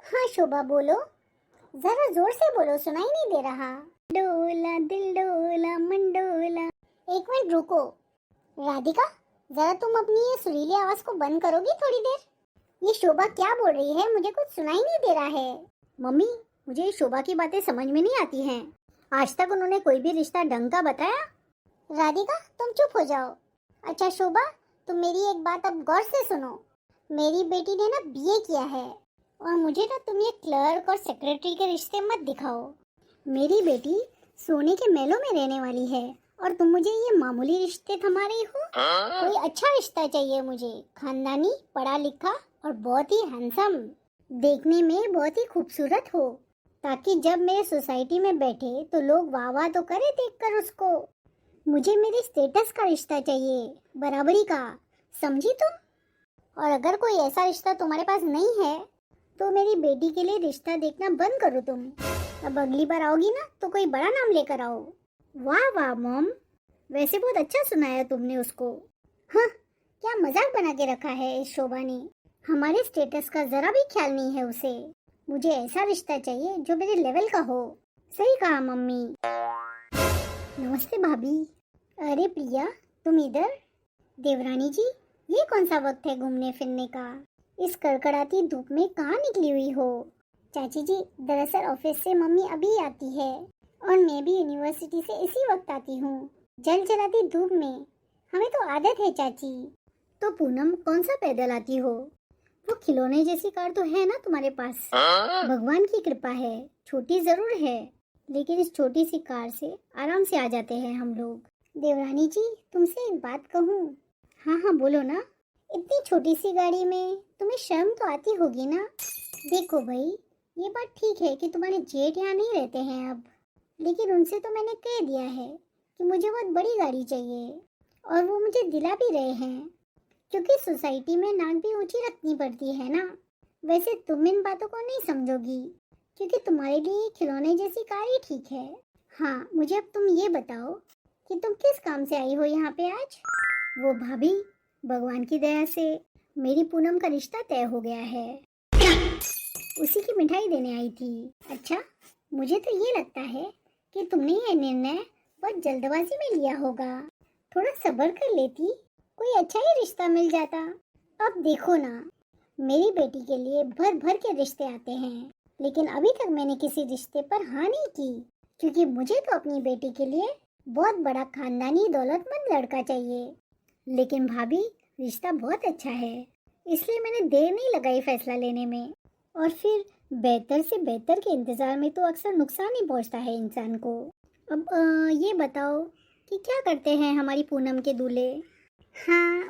हाँ शोभा बोलो, जरा जोर से बोलो, सुनाई नहीं दे रहा। डोला दिल डोला मन डोला। एक मिनट रुको राधिका, जरा तुम अपनी ये सुरीली आवाज को बंद करोगी थोड़ी देर? ये शोभा क्या बोल रही है, मुझे कुछ सुनाई नहीं दे रहा है। मम्मी, मुझे ये शोभा की बातें समझ में नहीं आती हैं। आज तक उन्होंने कोई भी रिश्ता ढंग का बताया? राधिका तुम चुप हो जाओ। अच्छा शोभा, तुम मेरी एक बात अब गौर से सुनो। मेरी बेटी ने ना बीए किया है और मुझे ना तुम ये क्लर्क और सेक्रेटरी के रिश्ते मत दिखाओ। मेरी बेटी सोने के महलों में रहने वाली है और तुम मुझे ये मामूली रिश्ते थमा रही हो। कोई अच्छा रिश्ता चाहिए मुझे, खानदानी, पढ़ा लिखा और बहुत ही हैंडसम, देखने में बहुत ही खूबसूरत हो, ताकि जब मेरे सोसाइटी में बैठे तो लोग वाह वाह तो करे देखकर उसको। मुझे मेरे स्टेटस का रिश्ता चाहिए, बराबरी का, समझी तुम? और अगर कोई ऐसा रिश्ता तुम्हारे पास नहीं है तो मेरी बेटी के लिए रिश्ता देखना बंद करो तुम। अब अगली बार आओगी ना तो कोई बड़ा नाम लेकर आओ। वाह वाह मॉम, वैसे बहुत अच्छा सुनाया तुमने उसको। हाँ, क्या मजाक बना के रखा है इस शोभा ने। हमारे स्टेटस का जरा भी ख्याल नहीं है उसे। मुझे ऐसा रिश्ता चाहिए जो मेरे लेवल का हो। सही कहा मम्मी। नमस्ते भाभी। अरे प्रिया, तुम इधर? देवरानी जी, ये कौन सा वक्त है घूमने फिरने का? इस कड़कड़ाती धूप में कहाँ निकली हुई हो? चाची जी, दरअसल ऑफिस से मम्मी अभी आती है और मैं भी यूनिवर्सिटी से इसी वक्त आती हूँ। जल जलाती धूप में हमें तो आदत है चाची। तो पूनम, कौन सा पैदल आती हो? वो खिलौने जैसी कार तो है ना तुम्हारे पास? भगवान की कृपा है, छोटी जरूर है, लेकिन इस छोटी सी कार से आराम से आ जाते हैं हम लोग। देवरानी जी, तुमसे एक बात कहूँ? हाँ हाँ बोलो ना। इतनी छोटी सी गाड़ी में तुम्हें शर्म तो आती होगी ना? देखो भाई, ये बात ठीक है कि तुम्हारे जेठ यहाँ नहीं रहते हैं अब, लेकिन उनसे तो मैंने कह दिया है कि मुझे बहुत बड़ी गाड़ी चाहिए और वो मुझे दिला भी रहे हैं, क्योंकि सोसाइटी में नाक भी ऊंची रखनी पड़ती है ना। वैसे तुम इन बातों को नहीं समझोगी, क्योंकि तुम्हारे लिए खिलौने जैसी कार ही ठीक है। हाँ, मुझे अब तुम ये बताओ कि तुम किस काम से आई हो यहाँ पे आज? वो भाभी, भगवान की दया से मेरी पूनम का रिश्ता तय हो गया है, उसी की मिठाई देने आई थी। अच्छा, मुझे तो ये लगता है कि तुमने ये निर्णय बहुत जल्दबाजी में लिया होगा। थोड़ा सब्र कर लेती, कोई अच्छा ही रिश्ता मिल जाता। अब देखो ना, मेरी बेटी के लिए भर भर के रिश्ते आते हैं, लेकिन अभी तक मैंने किसी रिश्ते पर हाँ नहीं की, क्योंकि मुझे तो अपनी बेटी के लिए बहुत बड़ा खानदानी दौलतमंद लड़का चाहिए। लेकिन भाभी, रिश्ता बहुत अच्छा है, इसलिए मैंने देर नहीं लगाई फैसला लेने में। और फिर बेहतर से बेहतर के इंतजार में तो अक्सर नुकसान ही पहुंचता है इंसान को। अब ये बताओ कि क्या करते हैं हमारी पूनम के दूल्हे? हाँ,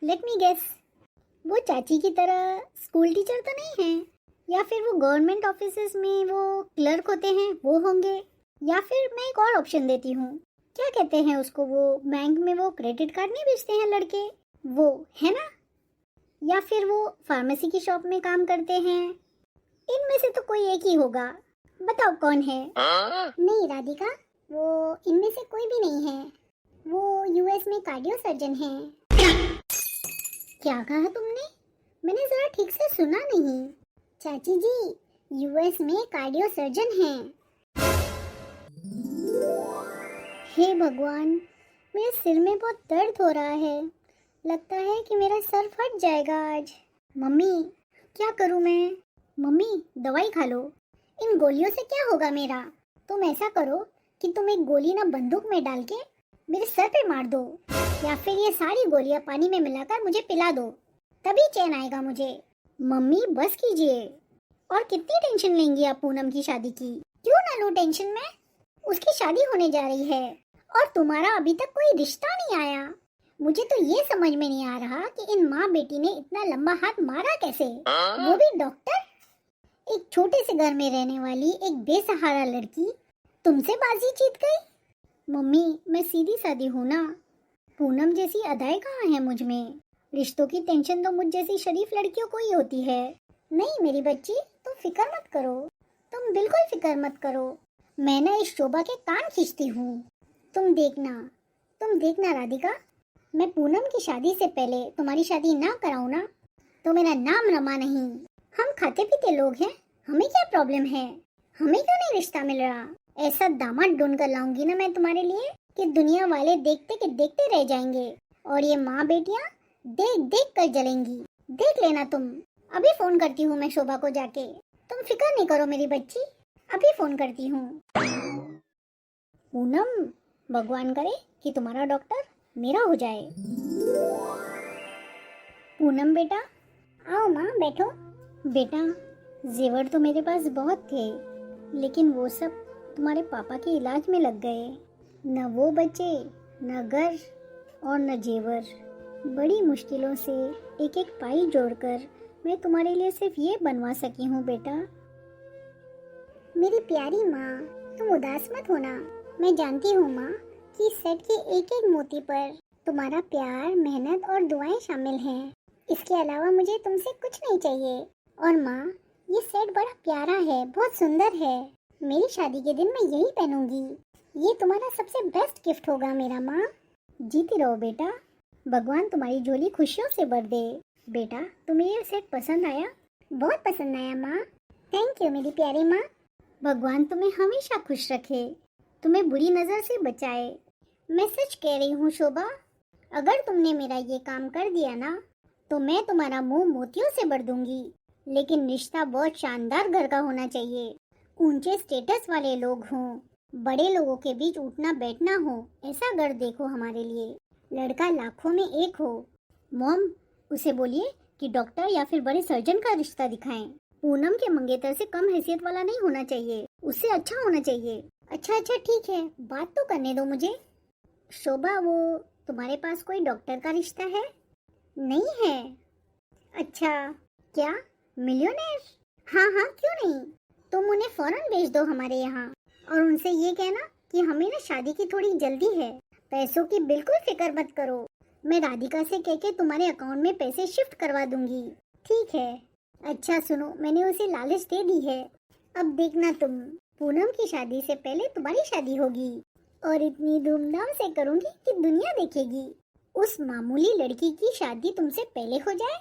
लेट मी गेस, वो चाची की तरह स्कूल टीचर तो नहीं है? या फिर वो गवर्नमेंट ऑफिसेज में वो क्लर्क होते हैं, वो होंगे? या फिर मैं एक और ऑप्शन देती हूँ, क्या कहते हैं उसको, वो बैंक में वो क्रेडिट कार्ड नहीं बेचते हैं लड़के, वो है ना? या फिर वो फार्मेसी की शॉप में काम करते हैं? इनमें से तो कोई एक ही होगा, बताओ कौन है? नहीं राधिका, वो इनमें से कोई भी नहीं है, वो यूएस में कार्डियो सर्जन है। क्या कहा तुमने? मैंने जरा ठीक से सुना नहीं। चाची जी, यूएस में कार्डियो सर्जन हैं। हे भगवान, मेरे सिर में बहुत दर्द हो रहा है, लगता है कि मेरा सर फट जाएगा आज। मम्मी, क्या करूं मैं? मम्मी, दवाई खा लो। इन गोलियों से क्या होगा मेरा? तुम ऐसा करो कि तुम एक गोली ना बंदूक में डाल के मेरे सर पे मार दो, या फिर ये सारी गोलियां पानी में मिलाकर मुझे पिला दो, तभी चैन आएगा मुझे। मम्मी बस कीजिए। और कितनी टेंशन लेंगी आप पूनम की शादी की? क्यों ना लूं टेंशन में, उसकी शादी होने जा रही है और तुम्हारा अभी तक कोई रिश्ता नहीं आया। मुझे तो ये समझ में नहीं आ रहा कि इन माँ बेटी ने इतना लंबा हाथ मारा कैसे, वो भी डॉक्टर। एक छोटे से घर में रहने वाली एक बेसहारा लड़की तुमसे बाजी जीत गई। मम्मी, मैं सीधी सादी हूँ ना, पूनम जैसी अदाएं कहाँ है मुझ में? रिश्तों की टेंशन तो मुझ जैसी शरीफ लड़कियों को ही होती है। नहीं मेरी बच्ची, तुम फिक्र मत करो, तुम बिल्कुल फिक्र मत करो। मैं ना इस शोभा के कान खींचती हूँ। तुम देखना राधिका, मैं पूनम की शादी से पहले तुम्हारी शादी ना कराऊँ ना तो मेरा नाम रमा नहीं। हम खाते पीते लोग हैं, हमें क्या प्रॉब्लम है? हमें क्यों नहीं रिश्ता मिल रहा? ऐसा दामाद ढूंढ कर लाऊंगी ना मैं तुम्हारे लिए कि दुनिया वाले देखते के देखते रह जाएंगे, और ये माँ बेटियाँ देख देख कर जलेंगी। देख लेना तुम। अभी फोन करती हूँ मैं शोभा को जाके। तुम फिक्र नहीं करो मेरी बच्ची, अभी फोन करती हूँ। पूनम, भगवान करे कि तुम्हारा डॉक्टर मेरा हो जाए। पूनम बेटा, आओ माँ बैठो। बेटा, जेवर तो मेरे पास बहुत थे, लेकिन वो सब तुम्हारे पापा के इलाज में लग गए। न वो बचे, न घर और न जेवर। बड़ी मुश्किलों से एक एक पाई जोड़कर मैं तुम्हारे लिए सिर्फ ये बनवा सकी हूँ बेटा। मेरी प्यारी माँ, तुम उदास मत होना। मैं जानती हूँ माँ कि इस सेट के एक एक मोती पर तुम्हारा प्यार, मेहनत और दुआएं शामिल हैं। इसके अलावा मुझे तुमसे कुछ नहीं चाहिए। और माँ, ये सेट बड़ा प्यारा है, बहुत सुंदर है। मेरी शादी के दिन मैं यही पहनूंगी। ये तुम्हारा सबसे बेस्ट गिफ्ट होगा मेरा माँ। जीती रहो बेटा, भगवान तुम्हारी झोली खुशियों से भर दे। बेटा, तुम्हें ये सेट पसंद आया? बहुत पसंद आया माँ। थैंक यू मेरी प्यारी माँ। भगवान तुम्हें हमेशा खुश रखे, तुम्हें बुरी नजर से बचाए। मैं सच कह रही हूँ शोभा, अगर तुमने मेरा ये काम कर दिया ना, तो मैं तुम्हारा मुंह मोतियों से भर दूंगी। लेकिन रिश्ता बहुत शानदार घर का होना चाहिए। ऊंचे स्टेटस वाले लोग हों, बड़े लोगों के बीच उठना बैठना हो, ऐसा घर देखो हमारे लिए। लड़का लाखों में एक हो। मॉम, उसे बोलिए कि डॉक्टर या फिर बड़े सर्जन का रिश्ता दिखाएं। पूनम के मंगेतर से कम हैसियत वाला नहीं होना चाहिए, उससे अच्छा होना चाहिए। अच्छा ठीक है, बात तो करने दो मुझे। शोभा, वो तुम्हारे पास कोई डॉक्टर का रिश्ता है? नहीं है। अच्छा, क्या मिलियनेयर? हाँ, क्यों नहीं। तुम उन्हें फौरन भेज दो हमारे यहाँ, और उनसे ये कहना कि हमें ना शादी की थोड़ी जल्दी है। पैसों की बिल्कुल फिक्र मत करो, मैं राधिका से कह के तुम्हारे अकाउंट में पैसे शिफ्ट करवा दूंगी। ठीक है। अच्छा सुनो, मैंने उसे लालच दे दी है। अब देखना तुम, पूनम की शादी से पहले तुम्हारी शादी होगी, और इतनी धूमधाम से करूंगी कि दुनिया देखेगी। उस मामूली लड़की की शादी तुमसे पहले हो जाए,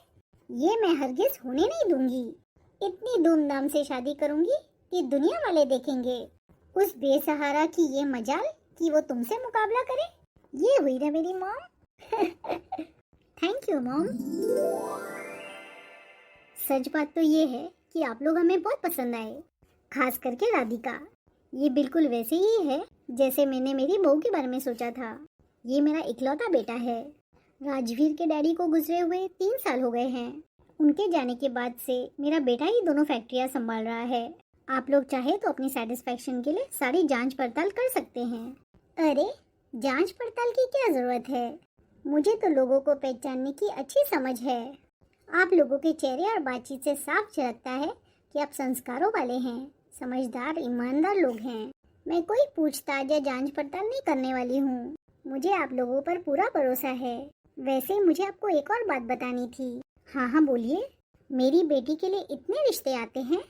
ये मैं हरगिज होने नहीं दूंगी। इतनी धूमधाम से शादी करूंगी कि दुनिया वाले देखेंगे। उस बेसहारा की ये मजाल कि वो तुमसे मुकाबला करे। ये हुई ना मेरी मॉम। Thank you mom. सच बात तो ये है कि आप लोग हमें बहुत पसंद आए, खास करके राधिका। ये बिल्कुल वैसे ही है जैसे मैंने मेरी बहू के बारे में सोचा था। ये मेरा इकलौता बेटा है। राजवीर के डैडी को गुजरे हुए 3 साल हो गए हैं। उनके जाने के बाद से मेरा बेटा ही दोनों फैक्ट्रियां संभाल रहा है। आप लोग चाहे तो अपनी सेटिस्फेक्शन के लिए सारी जांच पड़ताल कर सकते हैं। अरे, जांच पड़ताल की क्या जरूरत है? मुझे तो लोगों को पहचानने की अच्छी समझ है। आप लोगों के चेहरे और बातचीत से साफ झलकता है कि आप संस्कारों वाले हैं, समझदार, ईमानदार लोग हैं। मैं कोई पूछताछ या जांच पड़ताल नहीं करने वाली हूँ। मुझे आप लोगों पर पूरा भरोसा है। वैसे मुझे आपको एक और बात बतानी थी। हाँ, बोलिए। मेरी बेटी के लिए इतने रिश्ते आते हैं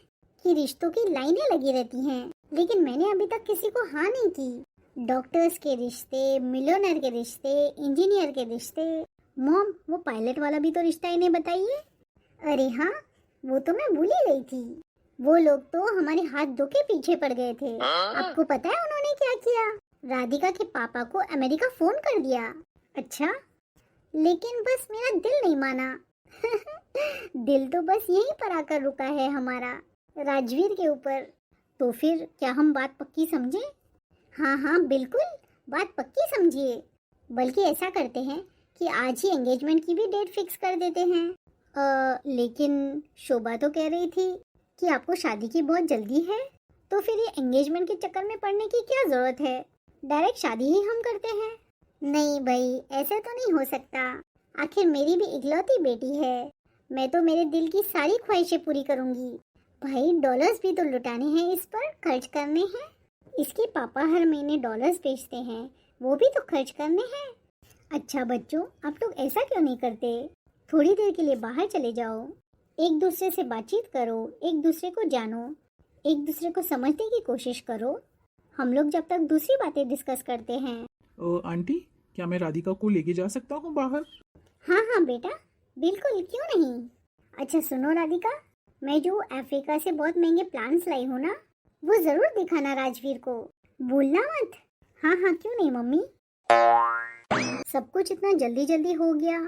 कि रिश्तों की लाइनें लगी रहती हैं, लेकिन मैंने अभी तक किसी को हाँ नहीं की। डॉक्टर्स के रिश्ते, मिलियनर के रिश्ते, इंजीनियर के रिश्ते। मॉम, वो पायलट वाला भी तो रिश्ता इन्हें बताइए। अरे हाँ, वो तो मैं भूल ही गई थी। वो लोग तो हमारे हाथ धो के पीछे पड़ गए थे। आपको पता है उन्होंने क्या किया? राधिका के पापा को अमेरिका फोन कर दिया। अच्छा, लेकिन बस मेरा दिल नहीं माना। दिल तो बस यहीं पर आकर रुका है हमारा, राजवीर के ऊपर। तो फिर क्या हम बात पक्की समझे? हाँ, बिल्कुल, बात पक्की समझिए। बल्कि ऐसा करते हैं कि आज ही एंगेजमेंट की भी डेट फिक्स कर देते हैं। लेकिन शोभा तो कह रही थी कि आपको शादी की बहुत जल्दी है, तो फिर ये एंगेजमेंट के चक्कर में पड़ने की क्या जरूरत है? डायरेक्ट शादी ही हम करते हैं। नहीं भाई, ऐसा तो नहीं हो सकता। आखिर मेरी भी इकलौती बेटी है। मैं तो मेरे दिल की सारी ख्वाहिशें पूरी करूंगी। भाई, डॉलर्स भी तो लुटाने हैं, इस पर खर्च करने हैं। इसके पापा हर महीने डॉलर्स भेजते हैं, वो भी तो खर्च करने हैं। अच्छा बच्चों, आप लोग ऐसा क्यों नहीं करते? थोड़ी देर के लिए बाहर चले जाओ, एक दूसरे से बातचीत करो, एक दूसरे को जानो, एक दूसरे को समझने की कोशिश करो। हम लोग जब तक दूसरी बातें डिस्कस करते हैं। आंटी, क्या मैं राधिका को लेके जा सकता हूँ बाहर? हाँ बेटा, बिल्कुल, क्यों नहीं। अच्छा सुनो राधिका, मैं जो अफ्रीका से बहुत महंगे प्लांट्स लाई हूँ ना, वो जरूर दिखाना राजवीर को, भूलना मत। हाँ हाँ, क्यों नहीं मम्मी। सब कुछ इतना जल्दी जल्दी हो गया,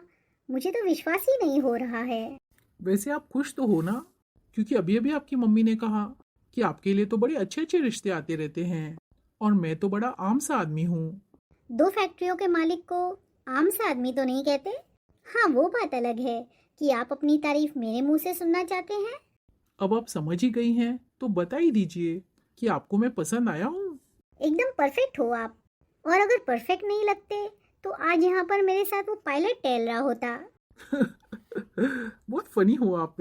मुझे तो विश्वास ही नहीं हो रहा है। वैसे आप खुश तो हो ना, क्योंकि अभी अभी आपकी मम्मी ने कहा कि आपके लिए तो बड़े अच्छे अच्छे रिश्ते आते रहते हैं और मैं तो बड़ा आम सा आदमी हूँ। 2 फैक्ट्रियों के मालिक को आम सा आदमी तो नहीं कहते। हाँ, वो बात अलग है कि आप अपनी तारीफ मेरे मुंह से सुनना चाहते हैं। अब आप समझ ही गई हैं तो बता ही दीजिए कि आपको मैं पसंद आया हूँ। एकदम परफेक्ट हो आप, और अगर परफेक्ट नहीं लगते तो आज यहाँ पर मेरे साथ वो पायलट टहल रहा होता। बहुत फनी हो आप।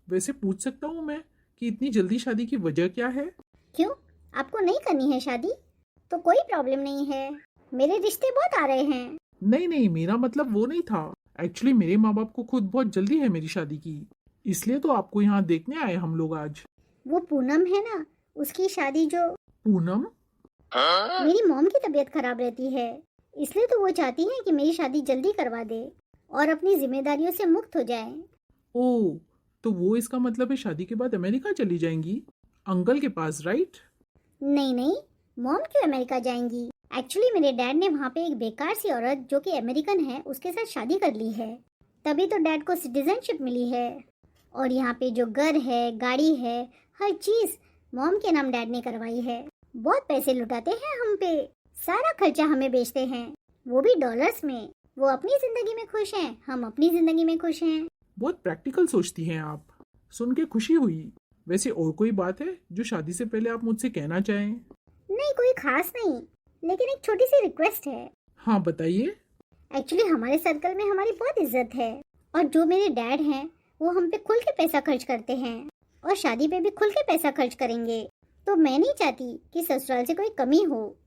वैसे पूछ सकता हूँ मैं कि इतनी जल्दी शादी की वजह क्या है? क्यों, आपको नहीं करनी है शादी? तो कोई प्रॉब्लम नहीं है, मेरे रिश्ते बहुत आ रहे हैं। नहीं नहीं, मेरा मतलब वो नहीं था। एक्चुअली मेरे माँ बाप को खुद बहुत जल्दी है मेरी शादी की, इसलिए तो आपको यहाँ देखने आए हम लोग आज। वो पूनम है ना, उसकी शादी जो। पूनम? मेरी मॉम की तबीयत खराब रहती है, इसलिए तो वो चाहती है कि मेरी शादी जल्दी करवा दे और अपनी जिम्मेदारियों से मुक्त हो जाए। ओह, तो वो इसका मतलब है शादी के बाद अमेरिका चली जाएंगी अंकल के पास, राइट? नहीं नहीं, मॉम क्यों अमेरिका जाएंगी? एक्चुअली मेरे डैड ने वहाँ पे एक बेकार सी औरत जो कि अमेरिकन है उसके साथ शादी कर ली है, तभी तो डैड को सिटीजनशिप मिली है। और यहाँ पे जो घर है, गाड़ी है, हर चीज मॉम के नाम डैड ने करवाई है। बहुत पैसे लुटाते हैं हम पे, सारा खर्चा हमें बेचते हैं, वो भी डॉलर्स में। वो अपनी जिंदगी में खुश हैं, हम अपनी जिंदगी में खुश हैं। बहुत प्रैक्टिकल सोचती हैं आप, सुन के खुशी हुई। वैसे और कोई बात है जो शादी से पहले आप मुझसे कहना चाहें? नहीं, कोई खास नहीं, लेकिन एक छोटी सी रिक्वेस्ट है। हाँ बताइए। एक्चुअली हमारे सर्कल में हमारी बहुत इज्जत है, और जो मेरे डैड हैं वो हम पे खुल के पैसा खर्च करते हैं और शादी पे भी खुल के पैसा खर्च करेंगे। तो मैं नहीं चाहती कि ससुराल से कोई कमी हो,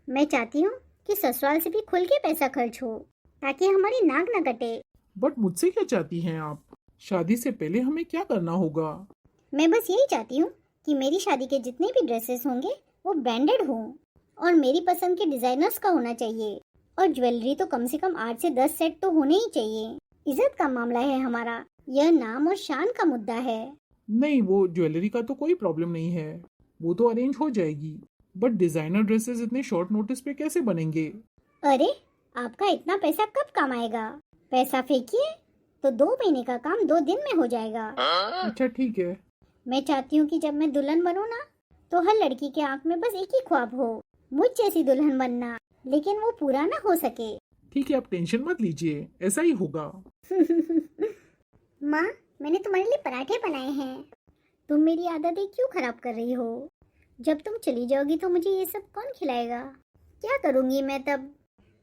मैं चाहती हूँ कि ससुराल से भी खुल के पैसा खर्च हो ताकि हमारी नाक न कटे। बट मुझसे क्या चाहती हैं आप? शादी से पहले हमें क्या करना होगा? मैं बस यही चाहती हूँ कि मेरी शादी के जितने भी ड्रेसेस होंगे वो ब्रांडेड हों और मेरी पसंद के डिजाइनर्स का होना चाहिए, और ज्वेलरी तो कम से कम 8 से 10 सेट तो होने ही चाहिए। इज्जत का मामला है हमारा, यह नाम और शान का मुद्दा है। नहीं, वो ज्वेलरी का तो कोई प्रॉब्लम नहीं है, वो तो अरेंज हो जाएगी। बट डिजाइनर ड्रेसेस इतने शॉर्ट नोटिस पे कैसे बनेंगे? अरे, आपका इतना पैसा कब काम आएगा? पैसा फेंकिए तो 2 महीने का काम 2 दिन में हो जाएगा। अच्छा ठीक है। मैं चाहती हूँ कि जब मैं दुल्हन बनूँ ना, तो हर लड़की के आंख में बस एक ही ख्वाब हो, मुझ जैसी दुल्हन बनना, लेकिन वो पूरा ना हो सके। ठीक है, आप टेंशन मत लीजिए, ऐसा ही होगा। माँ, मैंने तुम्हारे लिए पराठे बनाए हैं। तुम मेरी आदतें क्यों खराब कर रही हो? जब तुम चली जाओगी तो मुझे ये सब कौन खिलाएगा? क्या करूँगी मैं तब?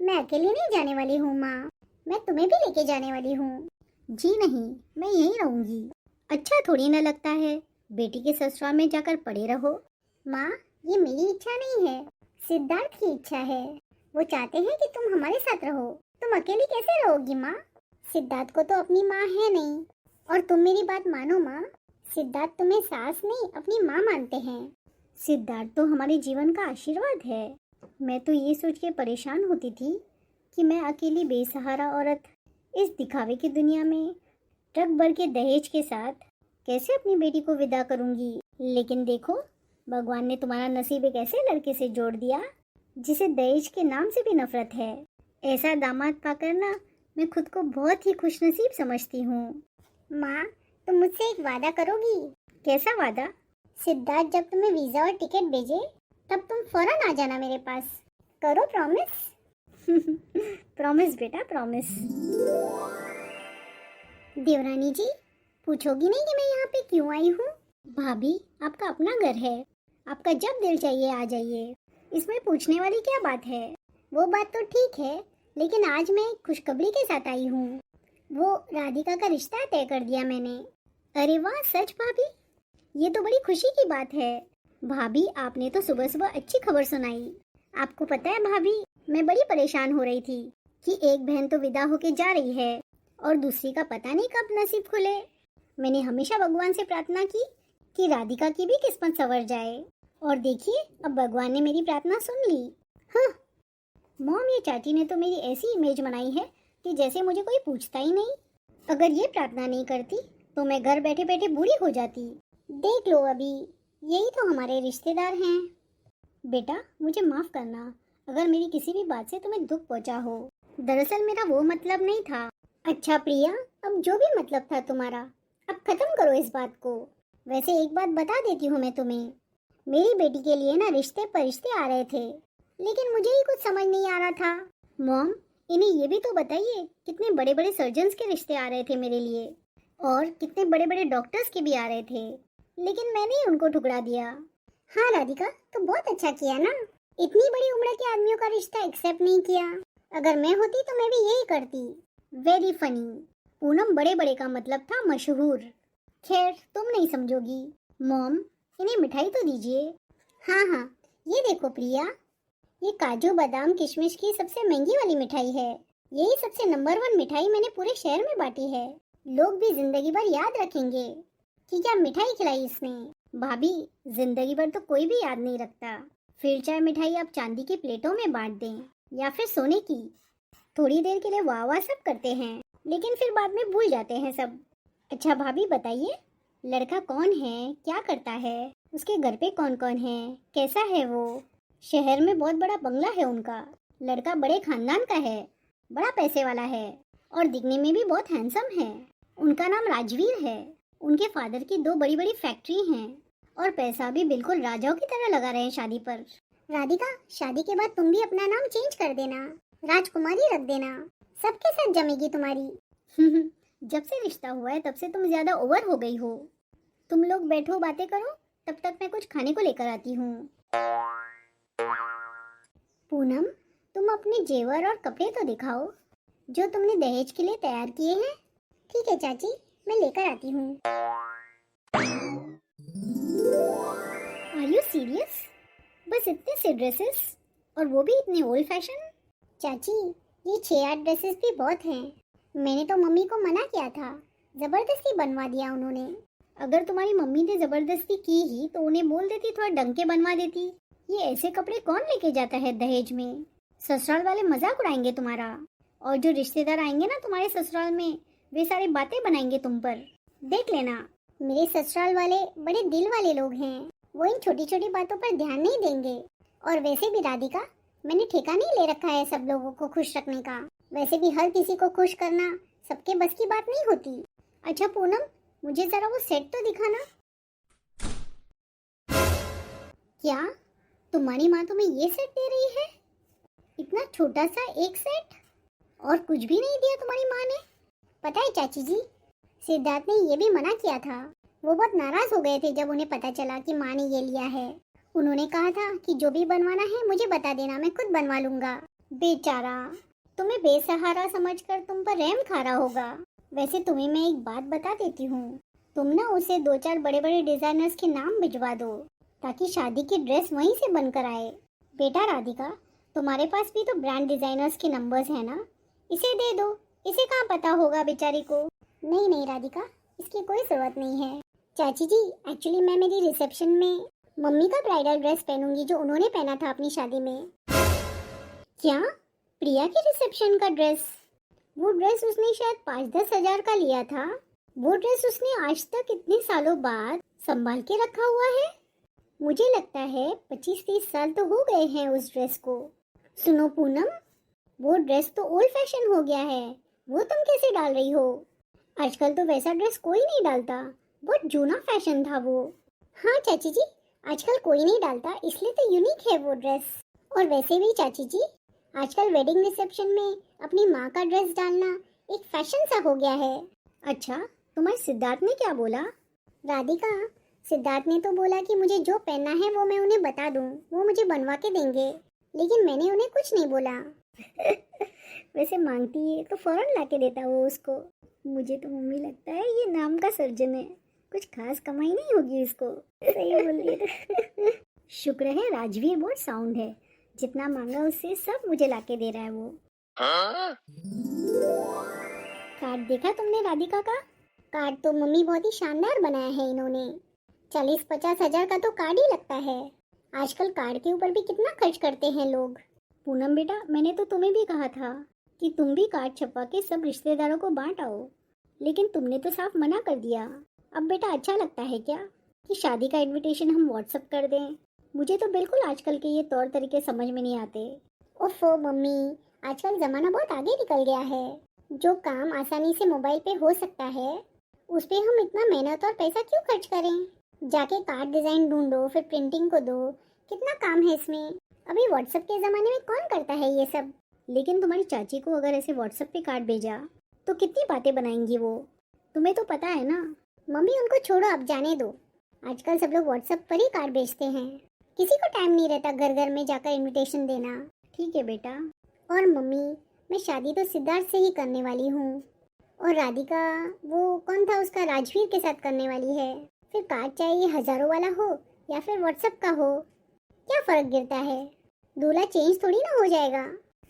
मैं अकेली नहीं जाने वाली हूँ माँ, मैं तुम्हें भी लेके जाने वाली हूँ। जी नहीं, मैं यहीं रहूँगी। अच्छा थोड़ी ना लगता है बेटी के ससुराल में जाकर पड़े रहो। माँ, ये मेरी इच्छा नहीं है, सिद्धार्थ की इच्छा है। वो चाहते हैं कि तुम हमारे साथ रहो। तुम अकेली कैसे रहोगी माँ? सिद्धार्थ को तो अपनी माँ है नहीं, और तुम मेरी बात मानो माँ, सिद्धार्थ तुम्हें सास नहीं अपनी माँ मानते हैं। सिद्धार्थ तो हमारे जीवन का आशीर्वाद है। मैं तो ये सोच के परेशान होती थी कि मैं अकेली बेसहारा औरत इस दिखावे की दुनिया में ट्रक भर के दहेज के साथ कैसे अपनी बेटी को विदा करूंगी। लेकिन देखो, भगवान ने तुम्हारा नसीब एक ऐसे लड़के से जोड़ दिया जिसे दहेज के नाम से भी नफरत है। ऐसा दामाद पाकर ना मैं खुद को बहुत ही खुशनसीब समझती हूँ। माँ, तुम मुझसे एक वादा करोगी? कैसा वादा? सिद्धार्थ जब तुम्हें वीजा और टिकट भेजे तब तुम फौरन आ जाना मेरे पास। करो प्रॉमिस। प्रॉमिस बेटा, प्रॉमिस। देवरानी जी, पूछोगी नहीं कि मैं यहाँ पे क्यों आई हूँ? भाभी, आपका अपना घर है, आपका जब दिल चाहिए आ जाइए, इसमें पूछने वाली क्या बात है? वो बात तो ठीक है, लेकिन आज मैं एक खुशखबरी के साथ आई हूँ। वो राधिका का रिश्ता तय कर दिया मैंने। अरे वाह, सच भाभी? ये तो बड़ी खुशी की बात है। भाभी, आपने तो सुबह सुबह अच्छी खबर सुनाई। आपको पता है भाभी, मैं बड़ी परेशान हो रही थी कि एक बहन तो विदा होके जा रही है और दूसरी का पता नहीं कब नसीब खुले। मैंने हमेशा भगवान से प्रार्थना की कि राधिका की भी किस्मत संवर जाए, और देखिए अब भगवान ने मेरी प्रार्थना सुन ली। हाँ, मॉम, ये चाची ने तो मेरी ऐसी इमेज बनाई है कि जैसे मुझे कोई पूछता ही नहीं। अगर ये प्रार्थना नहीं करती तो मैं घर बैठे बैठे बूढ़ी हो जाती। देख लो अभी, यही तो हमारे रिश्तेदार हैं। बेटा मुझे माफ करना अगर मेरी किसी भी बात से तुम्हें दुख पहुंचा हो। दरअसल मेरा वो मतलब नहीं था। अच्छा प्रिया, अब जो भी मतलब था तुम्हारा, अब खत्म करो इस बात को। वैसे एक बात बता देती हूँ मैं तुम्हें, मेरी बेटी के लिए ना रिश्ते परिश्ते आ रहे थे, लेकिन मुझे ही कुछ समझ नहीं आ रहा था। मॉम, इन्हें ये भी तो बताइए कितने बड़े बड़े सर्जन्स के रिश्ते आ रहे थे मेरे लिए, और कितने बड़े बड़े डॉक्टर्स के भी आ रहे थे, लेकिन मैंने ही उनको ठुकरा दिया। हाँ राधिका, तो बहुत अच्छा किया ना, इतनी बड़ी उम्र के आदमियों का रिश्ता एक्सेप्ट नहीं किया। अगर मैं होती तो मैं भी यही करती। Very funny. पूनम, बड़े बड़े का मतलब था मशहूर। खैर तुम नहीं समझोगी। मॉम, इन्हें मिठाई तो दीजिए। हाँ हाँ, ये देखो प्रिया, ये काजू बादाम किशमिश की सबसे महंगी वाली मिठाई है। यही सबसे नंबर 1 मिठाई मैंने पूरे शहर में बांटी है। लोग भी जिंदगी भर याद रखेंगे कि क्या मिठाई खिलाई इसने। भाभी, जिंदगी भर तो कोई भी याद नहीं रखता, फिर चाहे मिठाई आप चांदी की प्लेटों में बांट दें या फिर सोने की। थोड़ी देर के लिए वाह वाह सब करते हैं, लेकिन फिर बाद में भूल जाते हैं सब। अच्छा भाभी बताइए, लड़का कौन है, क्या करता है, उसके घर पे कौन कौन है, कैसा है वो? शहर में बहुत बड़ा बंगला है उनका। लड़का बड़े खानदान का है, बड़ा पैसे वाला है और दिखने में भी बहुत हैंडसम है। उनका नाम राजवीर है। उनके फादर की 2 बड़ी बड़ी फैक्ट्री हैं और पैसा भी बिल्कुल राजाओं की तरह लगा रहे हैं शादी पर। राधिका, शादी के बाद तुम भी अपना नाम चेंज कर देना, राजकुमारी रख देना, सबके साथ जमेगी तुम्हारी। जब से रिश्ता हुआ है तब से तुम ज्यादा ओवर हो गई हो। तुम लोग बैठो बातें करो, तब तक मैं कुछ खाने को लेकर आती हूँ। पूनम, तुम अपने जेवर और कपड़े तो दिखाओ जो तुमने दहेज के लिए तैयार किए हैं। ठीक है चाची, मैं लेकर आती हूँ। Are you serious? बस इतने से ड्रेसेस, और वो भी इतने ओल्ड फैशन? चाची, ये 6-8 ड्रेसेस भी बहुत हैं। मैंने तो मम्मी को मना किया था, जबरदस्ती बनवा दिया उन्होंने। अगर तुम्हारी मम्मी ने जबरदस्ती की ही तो उन्हें बोल देती, थोड़ा ढंग के बनवा देती। ये ऐसे कपड़े कौन लेके जाता है दहेज में? ससुराल वाले मजाक उड़ाएंगे तुम्हारा, और जो रिश्तेदार आएंगे ना तुम्हारे ससुराल में, वे सारी बातें बनाएंगे तुम पर। देख लेना, मेरे ससुराल वाले बड़े दिल वाले लोग हैं, वो इन छोटी छोटी बातों पर ध्यान नहीं देंगे। और वैसे भी राधिका, मैंने ठेका नहीं ले रखा है सब लोगों को खुश रखने का। वैसे भी हर किसी को खुश करना सबके बस की बात नहीं होती। अच्छा पूनम, मुझे जरा वो सेट तो दिखाना। क्या तुम्हारी माँ तुम्हें ये सेट दे रही है? इतना छोटा सा एक सेट, और कुछ भी नहीं दिया तुम्हारी माँ ने? पता है चाची जी, सिद्धार्थ ने ये भी मना किया था। वो बहुत नाराज हो गए थे जब उन्हें पता चला कि माँ ने ये लिया है। उन्होंने कहा था कि जो भी बनवाना है मुझे बता देना, मैं खुद बनवा लूंगा। बेचारा, तुम्हें बेसहारा समझकर तुम पर रहम खा रहा होगा। वैसे तुम्हें मैं एक बात बता देती हूँ, तुम ना उसे 2-4 बड़े बड़े डिजाइनर्स के नाम भिजवा दो, ताकि शादी की ड्रेस वहीं से बनकर आए। बेटा राधिका, तुम्हारे पास भी तो ब्रांड डिजाइनर्स के नंबर्स है ना, इसे दे दो। इसे कहाँ पता होगा बेचारी को। नहीं नहीं राधिका, इसकी कोई जरूरत नहीं है। चाची जी, एक्चुअली मैं मेरी रिसेप्शन में मम्मी का ब्राइडल ड्रेस पहनूंगी जो उन्होंने पहना था अपनी शादी में। क्या? प्रिया की रिसेप्शन का ड्रेस? वो ड्रेस उसने शायद 5-10 हजार का लिया था। वो ड्रेस उसने आज तक इतने सालों बाद संभाल के रखा हुआ है। मुझे लगता है 25-30 साल तो हो गए हैं उस ड्रेस को। सुनो पूनम, वो ड्रेस तो ओल्ड फैशन हो गया है, वो तुम कैसे डाल रही हो? आजकल तो वैसा ड्रेस कोई नहीं डालता, बहुत जूना फैशन था वो। हाँ चाची जी, आजकल कोई नहीं डालता, इसलिए तो यूनिक है वो ड्रेस। और वैसे भी चाची जी, आजकल वेडिंग रिसेप्शन में अपनी माँ का ड्रेस डालना एक फैशन सा हो गया है। अच्छा, तुम्हारे सिद्धार्थ ने क्या बोला? राधिका, सिद्धार्थ ने तो बोला कि मुझे जो पहनना है वो मैं उन्हें बता दूं, वो मुझे बनवा के देंगे, लेकिन मैंने उन्हें कुछ नहीं बोला। वैसे मांगती है तो फौरन ला के देता वो उसको। मुझे तो मम्मी लगता है ये नाम का सर्जन है, कुछ खास कमाई नहीं होगी इसको। सही बोल रही है। शुक्र है राजवीर बहुत साउंड है, जितना मांगा उससे सब मुझे लाके दे रहा है वो। कार्ड देखा तुमने राधिका का? कार्ड तो मम्मी बहुत ही शानदार बनाया है इन्होंने। 40-50 हजार का तो कार्ड ही लगता है। आजकल कार्ड के ऊपर भी कितना खर्च करते हैं लोग। पूनम बेटा, मैंने तो तुम्हें भी कहा था कि तुम भी कार्ड छपवा के सब रिश्तेदारों को बांट आओ, लेकिन तुमने तो साफ मना कर दिया। अब बेटा अच्छा लगता है क्या कि शादी का इनविटेशन हम व्हाट्सएप कर दें? मुझे तो बिल्कुल आजकल के ये तौर तरीके समझ में नहीं आते। ओफो मम्मी, आजकल ज़माना बहुत आगे निकल गया है। जो काम आसानी से मोबाइल पे हो सकता है उस पे हम इतना मेहनत और पैसा क्यों खर्च करें? जाके कार्ड डिज़ाइन ढूंढो, फिर प्रिंटिंग को दो, कितना काम है इसमें। अभी व्हाट्सएप के ज़माने में कौन करता है ये सब? लेकिन तुम्हारी चाची को अगर ऐसे व्हाट्सएप पे कार्ड भेजा तो कितनी बातें बनाएंगी वो, तुम्हें तो पता है ना। मम्मी उनको छोड़ो, अब जाने दो। आजकल सब लोग व्हाट्सएप पर ही कार्ड भेजते हैं, किसी को टाइम नहीं रहता घर घर में जाकर इनविटेशन देना। ठीक है बेटा। और मम्मी, मैं शादी तो सिद्धार्थ से ही करने वाली हूँ, और राधिका, वो कौन था उसका, राजवीर के साथ करने वाली है। फिर कार्ड चाहिए हजारों वाला हो या फिर व्हाट्सएप का हो, क्या फर्क गिरता है? दूल्हा चेंज थोड़ी ना हो जाएगा।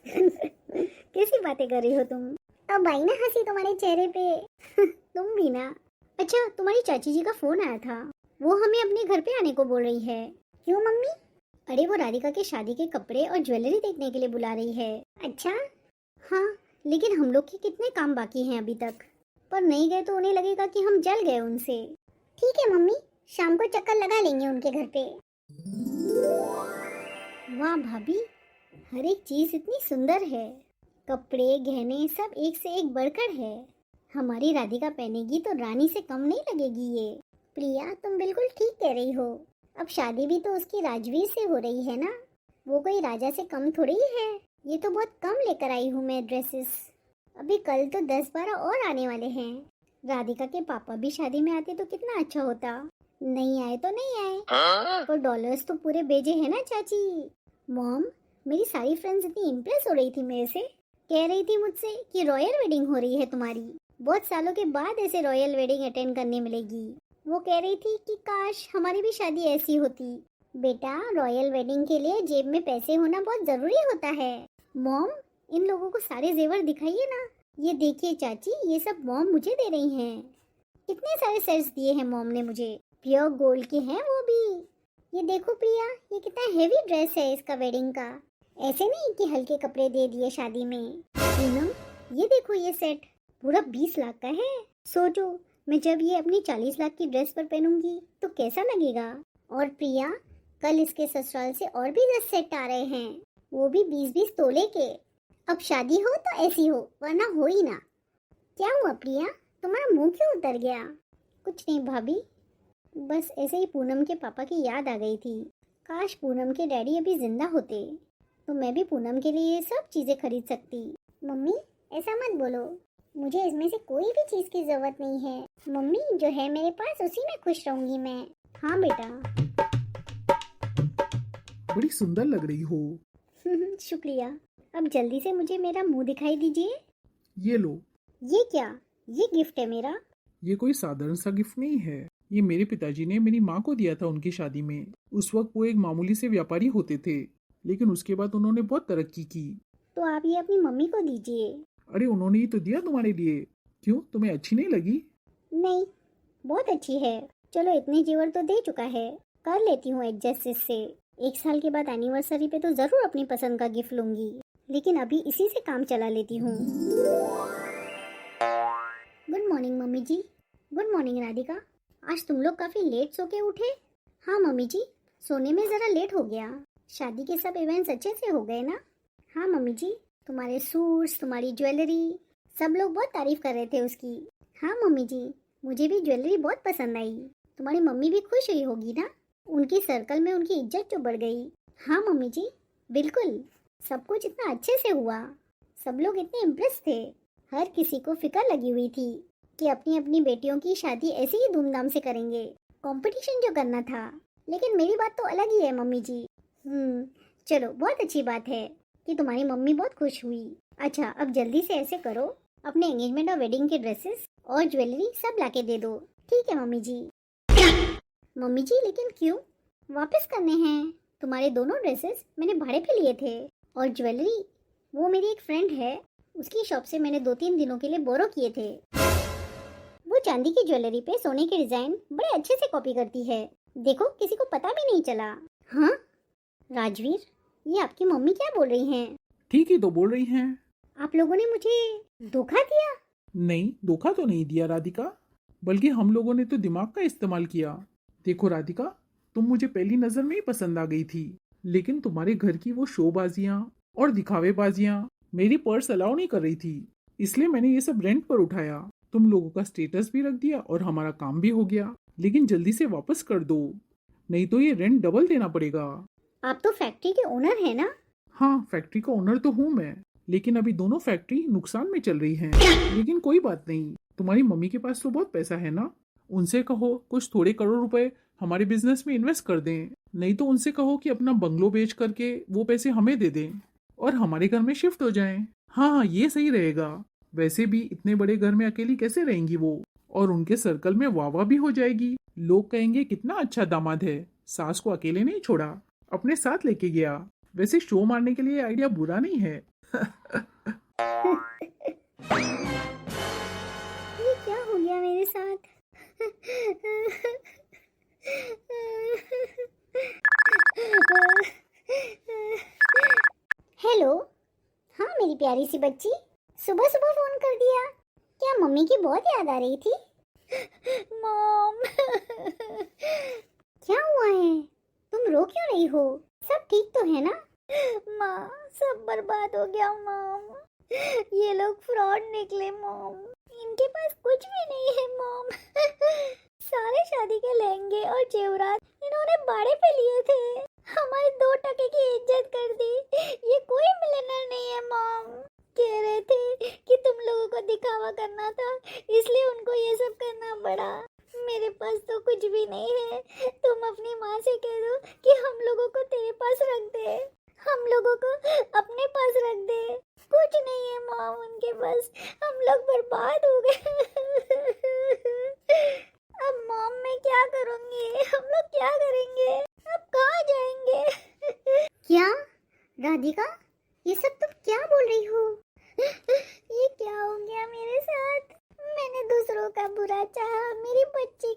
कैसी बातें कर रही हो तुम? अब आई ना हंसी तुम्हारे चेहरे पे। तुम भी ना। अच्छा, तुम्हारी चाची जी का फोन आया था, वो हमें अपने घर पे आने को बोल रही है। क्यों मम्मी? अरे वो राधिका के शादी के कपड़े और ज्वेलरी देखने के लिए बुला रही है। अच्छा? हाँ, लेकिन हम लोग के कितने काम बाकी हैं अभी तक, पर नहीं गए तो उन्हें लगेगा कि हम जल गए उनसे। ठीक है मम्मी, शाम को चक्कर लगा लेंगे उनके घर पे। वाह भाभी, हर एक चीज इतनी सुंदर है, कपड़े गहने सब एक से एक बढ़कर है। हमारी राधिका पहनेगी तो रानी से कम नहीं लगेगी ये। प्रिया, तुम बिल्कुल ठीक कह रही हो। अब शादी भी तो उसकी राजवीर से हो रही है ना, वो कोई राजा से कम थोड़ी है। ये तो बहुत कम लेकर आई हूँ मैं ड्रेसेस। अभी कल तो 10-12 और आने वाले हैं। राधिका के पापा भी शादी में आते तो कितना अच्छा होता। नहीं आए तो नहीं आए, पर डॉलर्स तो पूरे भेजे हैं ना चाची। मॉम, मेरी सारी फ्रेंड्स इतनी इम्प्रेस हो रही थी मेरे से, कह रही थी मुझसे कि रॉयल वेडिंग हो रही है तुम्हारी, बहुत सालों के बाद ऐसे रॉयल वेडिंग अटेंड करने मिलेगी। वो कह रही थी कि काश हमारी भी शादी ऐसी होती। बेटा, रॉयल वेडिंग के लिए जेब में पैसे होना बहुत जरूरी होता है। मॉम, इन लोगों को सारे जेवर दिखाइए ना। ये देखिए चाची, ये सब मॉम मुझे दे रही हैं। कितने सारे सेट्स दिए हैं मॉम ने मुझे, प्योर गोल्ड के हैं वो भी। ये देखो प्रिया, ये कितना हेवी ड्रेस है इसका वेडिंग का। ऐसे नहीं कि हल्के कपड़े दे दिए शादी में। पूनम, ये देखो ये सेट पूरा 20 लाख का है। सोचो, मैं जब ये अपनी 40 लाख की ड्रेस पर पहनूंगी तो कैसा लगेगा। और प्रिया, कल इसके ससुराल से और भी 10 सेट आ रहे हैं, वो भी 20-20 तोले के। अब शादी हो तो ऐसी हो, वरना हो ही ना। क्या हुआ प्रिया, तुम्हारा मुंह क्यों उतर गया? कुछ नहीं भाभी, बस ऐसे ही पूनम के पापा की याद आ गई थी। काश पूनम के डैडी अभी जिंदा होते तो मैं भी पूनम के लिए ये सब चीजें खरीद सकती। मम्मी, ऐसा मत बोलो, मुझे इसमें से कोई भी चीज की जरूरत नहीं है। मम्मी, जो है मेरे पास उसी में खुश रहूंगी मैं। हाँ बेटा। बड़ी सुंदर लग रही हो। शुक्रिया। अब जल्दी से मुझे मेरा मुंह दिखाई दीजिए। ये लो। ये क्या? ये गिफ्ट है मेरा? ये कोई साधारण सा गिफ्ट नहीं है, ये मेरे पिताजी ने मेरी माँ को दिया था उनकी शादी में। उस वक्त वो एक मामूली से व्यापारी होते थे, लेकिन उसके बाद उन्होंने बहुत तरक्की की। तो आप ये अपनी मम्मी को दीजिए। अरे उन्होंने ही तो दिया तुम्हारे लिए। क्यों, तुम्हें अच्छी नहीं लगी? नहीं, बहुत अच्छी है। चलो, इतने जेवर तो दे चुका है, कर लेती हूँ एडजस्ट इससे। 1 साल के बाद एनिवर्सरी पे तो जरूर अपनी पसंद का गिफ्ट लूंगी, लेकिन अभी इसी से काम चला लेती हूँ। गुड मॉर्निंग मम्मी जी। गुड मॉर्निंग राधिका, आज तुम लोग काफी लेट सो के उठे। हाँ मम्मी जी, सोने में जरा लेट हो गया। शादी के सब इवेंट्स अच्छे से हो गए ना? हाँ मम्मी जी, तुम्हारे सूट्स, तुम्हारी ज्वेलरी, सब लोग बहुत तारीफ कर रहे थे उसकी। हाँ मम्मी जी, मुझे भी ज्वेलरी बहुत पसंद आई। तुम्हारी मम्मी भी खुश हुई होगी ना, उनकी सर्कल में उनकी इज्जत जो बढ़ गई। हाँ मम्मी जी, बिल्कुल, सब कुछ इतना अच्छे से हुआ, सब लोग इतने इम्प्रेस थे। हर किसी को फिक्र लगी हुई थी कि अपनी अपनी बेटियों की शादी ऐसे ही धूमधाम से करेंगे, कंपटीशन जो करना था। लेकिन मेरी बात तो अलग ही है मम्मी जी। चलो, बहुत अच्छी बात है कि तुम्हारी मम्मी बहुत खुश हुई। अच्छा, अब जल्दी से ऐसे करो, अपने एंगेजमेंट और वेडिंग के ड्रेसेस और ज्वेलरी सब लाके दे दो। ठीक है मम्मी जी। मम्मी जी, लेकिन क्यों? वापस करने हैं। तुम्हारे दोनों ड्रेसेस मैंने भाड़े पे लिए थे, और ज्वेलरी वो मेरी एक फ्रेंड है, उसकी शॉप से मैंने 2-3 दिनों के लिए बोरो किए थे। वो चांदी की ज्वेलरी पे सोने के डिजाइन बड़े अच्छे से कॉपी करती है, देखो किसी को पता भी नहीं चला। हाँ राजवीर, ये आपकी मम्मी क्या बोल रही हैं? ठीक ही तो बोल रही हैं। आप लोगों ने मुझे धोखा दिया। नहीं, धोखा तो नहीं दिया राधिका, बल्कि हम लोगों ने तो दिमाग का इस्तेमाल किया। देखो राधिका, तुम मुझे पहली नजर में ही पसंद आ गई थी, लेकिन तुम्हारे घर की वो शोबाजियां और दिखावेबाजियां मेरी पर्स अलाउ नहीं कर रही थी, इसलिए मैंने ये सब रेंट पर उठाया। तुम लोगों का स्टेटस भी रख दिया और हमारा काम भी हो गया, लेकिन जल्दी से वापस कर दो, नहीं तो ये रेंट डबल देना पड़ेगा। आप तो फैक्ट्री के ओनर है ना? हाँ, फैक्ट्री का ओनर तो हूँ मैं, लेकिन अभी दोनों फैक्ट्री नुकसान में चल रही हैं। लेकिन कोई बात नहीं, तुम्हारी मम्मी के पास तो बहुत पैसा है ना, उनसे कहो कुछ थोड़े करोड़ रुपए हमारे बिजनेस में इन्वेस्ट कर दें। नहीं तो उनसे कहो कि अपना बंगलो बेच करके वो पैसे हमें दे दें और हमारे घर में शिफ्ट हो जाएं। हाँ हाँ, ये सही रहेगा। वैसे भी इतने बड़े घर में अकेली कैसे रहेंगी वो, और उनके सर्कल में वाह भी हो जाएगी। लोग कहेंगे कितना अच्छा दामाद है, सास को अकेले नहीं छोड़ा, अपने साथ लेके गया। वैसे शो मारने के लिए आइडिया बुरा नहीं है। ये क्या हो गया मेरे साथ? हेलो। हाँ मेरी प्यारी सी बच्ची, सुबह सुबह फोन कर दिया, क्या मम्मी की बहुत याद आ रही थी? मॉम। क्या हुआ है, तुम रो क्यों रही हो? सब ठीक तो है ना? माँ, सब बर्बाद हो गया मॉम, ये लोग फ्रॉड निकले मॉम, इनके पास कुछ भी नहीं है मॉम। सारे शादी के लहंगे और जेवरात इन्होंने भाड़े पे लिए थे, हमारे 2 टके की इज्जत कर दी। ये कोई मिलनर नहीं है मॉम, कह रहे थे कि तुम लोगों को दिखावा करना था, इसलिए उनको ये सब करना पड़ा। मेरे पास तो कुछ भी नहीं है, तुम अपनी माँ से कह दो कि हम लोगों को तेरे पास रख दे, हम लोगों को अपने पास रख दे। कुछ नहीं है मॉम उनके पास, हम लोग बर्बाद हो गए। अब मॉम मैं क्या करूंगी, हम लोग क्या करेंगे, अब कहाँ जाएंगे? क्या राधिका, ये सब तुम क्या बोल रही हो? ये क्या हो गया मेरे साथ? मैंने दूसरों का बुरा चाहा, मेरी बच्ची